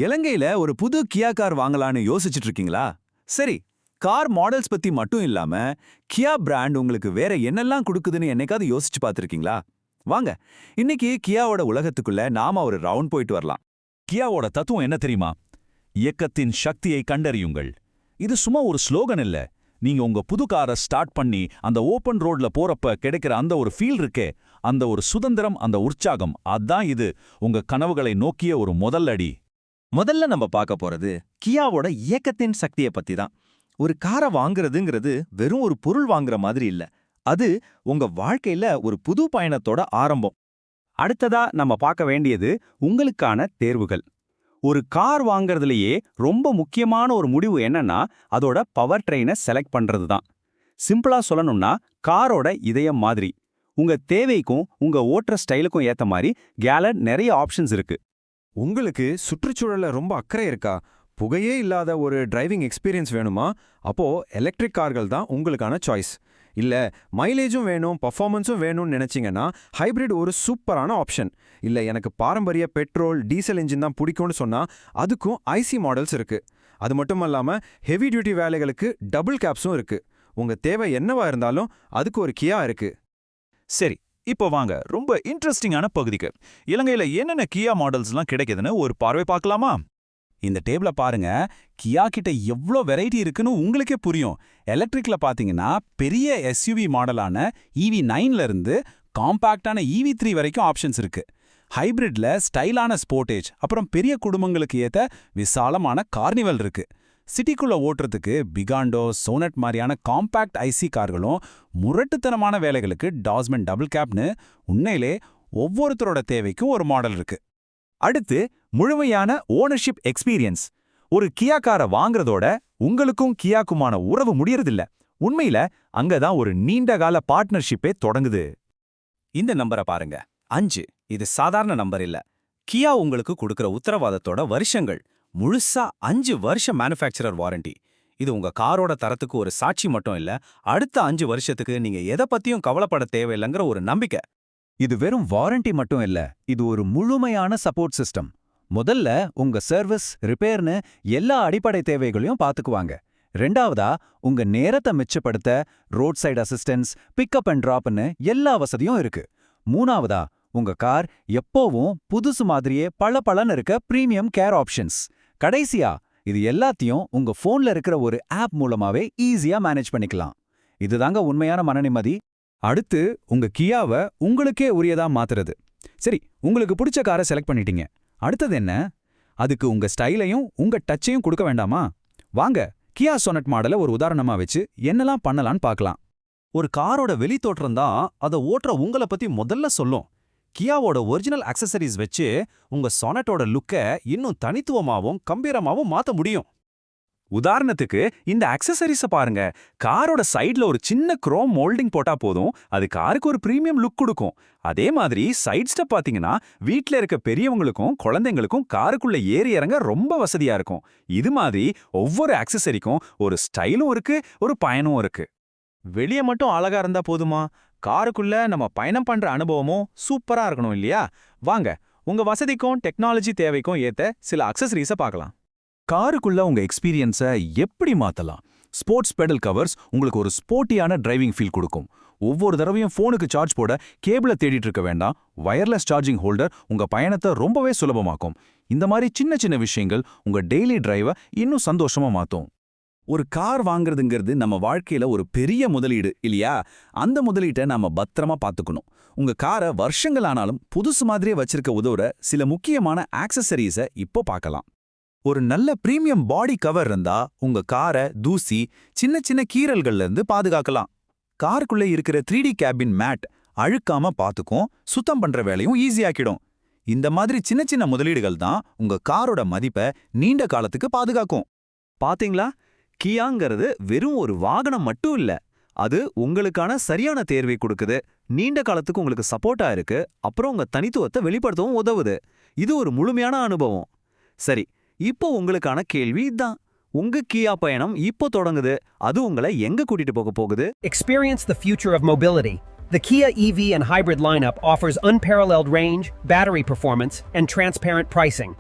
இலங்கையில ஒரு புது கியா கார் வாங்கலான்னு யோசிச்சுட்டு இருக்கீங்களா? சரி, கார் மாடல்ஸ் பத்தி மட்டும் இல்லாம கியா பிராண்ட் உங்களுக்கு வேற என்னெல்லாம் கொடுக்குதுன்னு என்னைக்காவது யோசிச்சு பார்த்திருக்கீங்களா? வாங்க, இன்னைக்கு கியாவோட உலகத்துக்குள்ள நாம ஒரு ரவுண்ட் போயிட்டு வரலாம். கியாவோட தத்துவம் என்ன தெரியுமா? இயக்கத்தின் சக்தியை கண்டறியுங்கள். இது சும்மா ஒரு ஸ்லோகன் இல்ல. நீங்க உங்க புது காரை ஸ்டார்ட் பண்ணி அந்த ஓபன் ரோட்ல போறப்ப கிடைக்கிற அந்த ஒரு ஃபீல் இருக்கே, அந்த ஒரு சுதந்திரம், அந்த உற்சாகம், அதான் இது உங்க கனவுகளை நோக்கிய ஒரு முதல் அடி. முதல்ல நம்ம பார்க்க போறது கியாவோட இயக்கத்தின் சக்தியை பத்தி தான். ஒரு காரை வாங்குறதுங்கிறது வெறும் ஒரு பொருள் வாங்குற மாதிரி இல்ல, அது உங்க வாழ்க்கையில ஒரு புது பயணத்தோட ஆரம்பம். அடுத்ததா நம்ம பார்க்க வேண்டியது உங்களுக்கான தேர்வுகள். ஒரு கார் வாங்குறதுலயே ரொம்ப முக்கியமான ஒரு முடிவு என்னன்னா அதோட பவர் ட்ரெயினை செலக்ட் பண்றது தான். சிம்பிளா சொல்லணும்னா காரோட இதயம் மாதிரி. உங்க தேவைக்கும் உங்க ஓட்டுற ஸ்டைலுக்கும் ஏத்த மாதிரி கேலட் நிறைய ஆப்ஷன்ஸ் இருக்கு. உங்களுக்கு சுற்றுச்சூழல்ல ரொம்ப அக்கறை இருக்கா? புகையே இல்லாத ஒரு டிரைவிங் எக்ஸ்பீரியன்ஸ் வேணுமா? அப்போ எலக்ட்ரிக் கார்கள் தான் உங்களுக்கான சாய்ஸ். இல்ல மைலேஜும் வேணும், பர்ஃபார்மன்ஸும் வேணும்னு நினைச்சீங்கன்னா ஹைபிரிட் ஒரு சூப்பரான ஆப்ஷன். இல்ல எனக்கு பாரம்பரிய பெட்ரோல் டீசல் இன்ஜின் தான் பிடிக்கும்னு சொன்னா அதுக்கும் ஐசி மாடல்ஸ் இருக்கு. அது மட்டும் இல்லாம ஹெவி டியூட்டி வேலைகளுக்கு டபுள் கேப்ஸும் இருக்கு. உங்க தேவை என்னவா இருந்தாலும் அதுக்கு ஒரு கியா இருக்கு. சரி, இப்போ வாங்க ரொம்ப இன்ட்ரெஸ்டிங்கான பகுதிக்கு. இலங்கையில என்னென்ன கியா மாடல்ஸ்லாம் கிடைக்குதுன்னு ஒரு பார்வை பார்க்கலாமா? இந்த டேபிள பாருங்க. கியா கிட்ட எவ்வளோ வெரைட்டி இருக்குன்னு உங்களுக்கே புரியும். எலக்ட்ரிக்ல பாத்தீங்கன்னா பெரிய எஸ்யூவி மாடலான EV9ல இருந்து காம்பாக்டான EV3 வரைக்கும் ஆப்ஷன்ஸ் இருக்கு. ஹைபிரிட்ல ஸ்டைலான ஸ்போர்டேஜ், அப்புறம் பெரிய குடும்பங்களுக்கு ஏத்த விசாலமான கார்னிவல் இருக்கு. சிட்டிக்குள்ள ஓட்டுறதுக்கு பிகாண்டோ, சோனட் மாதிரியான காம்பாக்ட் ஐசி கார்களும், முரட்டுத்தனமான வேலைகளுக்கு டாஸ்மன் டபுள் கேப்னு உண்மையிலே ஒவ்வொருத்தரோட தேவைக்கும் ஒரு மாடல் இருக்கு. அடுத்து முழுமையான ஓனர்ஷிப் எக்ஸ்பீரியன்ஸ். ஒரு கியா காரை வாங்குறதோட உங்களுக்கும் கியாக்குமான உறவு முடியறதில்ல. உண்மையில அங்கதான் ஒரு நீண்டகால பார்ட்னர்ஷிப்பே தொடங்குது. இந்த நம்பரை பாருங்க, 5. இது சாதாரண நம்பர் இல்ல. கியா உங்களுக்கு கொடுக்கிற உத்தரவாதத்தோட வருஷங்கள். முழுசா 5 வருஷம் மேனுஃபேக்சரர் வாரண்டி. இது உங்க காரோட தரத்துக்கு ஒரு சாட்சி மட்டும் இல்ல, அடுத்த 5 வருஷத்துக்கு நீங்க எதை பத்தியும் கவலைப்பட தேவையில்லைங்கிற ஒரு நம்பிக்கை. இது வெறும் வாரண்டி மட்டும் இல்ல, இது ஒரு முழுமையான சப்போர்ட் சிஸ்டம். முதல்ல உங்க சர்வீஸ், ரிப்பேர்னு எல்லா அடிப்படை தேவைகளையும் பாத்துக்குவாங்க. ரெண்டாவதா உங்க நேரத்தை மிச்சப்படுத்த road side assistance, pickup and டிராப்னு எல்லா வசதியும் இருக்கு. மூணாவதா உங்க கார் எப்போவும் புதுசு மாதிரியே பளபளன்னு இருக்க பிரீமியம் கேர் ஆப்ஷன்ஸ். கடைசியா இது எல்லாத்தையும் உங்க போன்ல இருக்கிற ஒரு ஆப் மூலமாவே ஈஸியா மேனேஜ் பண்ணிக்கலாம். இதுதாங்க உண்மையான மனநிம்மதி. அடுத்து உங்க கியாவை உங்களுக்கே உரியதா மாத்துறது. சரி, உங்களுக்கு பிடிச்ச காரை செலக்ட் பண்ணிட்டீங்க. அடுத்தது என்ன? அதுக்கு உங்க ஸ்டைலையும் உங்க டச்சையும் கொடுக்க வேண்டாமா? வாங்க, கியா சொனட் மாடலை ஒரு உதாரணமா வச்சு என்னெல்லாம் பண்ணலான்னு பார்க்கலாம். ஒரு காரோட வெளித்தோற்றம் தான் அதை ஓட்டுற உங்களை பத்தி முதல்ல சொல்லும். கியாவோட ஒரிஜினல் அக்சசரிஸ் வச்சு உங்க சொனட்டோட லுக்கை இன்னும் தனித்துவமாவும் கம்பீரமாவும் மாத்த முடியும். உதாரணத்துக்கு இந்த அக்சசரிஸ பாருங்க. காரோட சைடுல ஒரு சின்ன குரோம் மோல்டிங் போட்டா போதும், அது காருக்கு ஒரு பிரீமியம் லுக் கொடுக்கும். அதே மாதிரி சைட் ஸ்டெப் பாத்தீங்கன்னா வீட்ல இருக்க பெரியவங்களுக்கும் குழந்தைங்களுக்கும் காருக்குள்ள ஏறி இறங்க ரொம்ப வசதியா இருக்கும். இது மாதிரி ஒவ்வொரு அக்சசரிக்கும் ஒரு ஸ்டைலும் இருக்கு, ஒரு பயனும் இருக்கு. வெளியே மட்டும் அழகா இருந்தா போதுமா? காருக்குள்ள நம்ம பயணம் பண்ற அனுபவமும் சூப்பரா இருக்கணும் இல்லையா? வாங்க, உங்க வசதிக்கும் டெக்னாலஜி தேவைக்கும் ஏத்த சில அக்சசரிஸ பார்க்கலாம். காருக்குள்ள உங்க எக்ஸ்பீரியன்ஸை எப்படி மாத்தலாம்? ஸ்போர்ட்ஸ் பெடல் கவர்ஸ் உங்களுக்கு ஒரு ஸ்போர்ட்டியான டிரைவிங் ஃபீல் கொடுக்கும். ஒவ்வொரு தடவையும் ஃபோனுக்கு சார்ஜ் போட கேபிளை தேடிட்டு இருக்க வேண்டாம். வயர்லெஸ் சார்ஜிங் ஹோல்டர் உங்க பயணத்தை ரொம்பவே சுலபமாக்கும். இந்த மாதிரி சின்ன சின்ன விஷயங்கள் உங்க டெய்லி டிரைவை இன்னும் சந்தோஷமா மாத்தும். ஒரு கார் வாங்குறதுங்கிறது நம்ம வாழ்க்கையில ஒரு பெரிய முதலீடு இல்லையா? அந்த முதலீட்டை நாம பத்திரமா பாத்துக்கணும். உங்க காரை வருஷங்கள் ஆனாலும் புதுசு மாதிரியே வச்சிருக்க உதவுற சில முக்கியமான ஆக்சசரிஸை இப்போ பார்க்கலாம். ஒரு நல்ல பிரீமியம் பாடி கவர் இருந்தா உங்க காரை தூசி, சின்ன சின்ன கீறல்கள்ல இருந்து பாதுகாக்கலாம். காருக்குள்ள இருக்கிற 3D கேபின் மேட் அழுக்காம பாத்துக்கும், சுத்தம் பண்ற வேலையும் ஈஸியாக்கிடும். இந்த மாதிரி சின்ன சின்ன முதலீடுகள் தான் உங்க காரோட மதிப்பை நீண்ட காலத்துக்கு பாதுகாக்கும். பாத்தீங்களா? கியாங்கிறது வெறும் ஒரு வாகனம் மட்டும் இல்ல, அது உங்களுக்கான சரியான தேர்வை கொடுக்குது, நீண்ட காலத்துக்கு உங்களுக்கு சப்போர்ட்டா இருக்கு, அப்புறம் உங்க தனித்துவத்தை வெளிப்படுத்தவும் உதவுது. இது ஒரு முழுமையான அனுபவம். சரி, இப்போ உங்களுக்கான கேள்வி இதான். உங்க கியா பயணம் இப்போ தொடங்குது. அது உங்களை எங்க கூட்டிட்டு போக போகுது? Experience the future of mobility. The Kia EV and hybrid lineup offers unparalleled range, battery performance, and transparent pricing.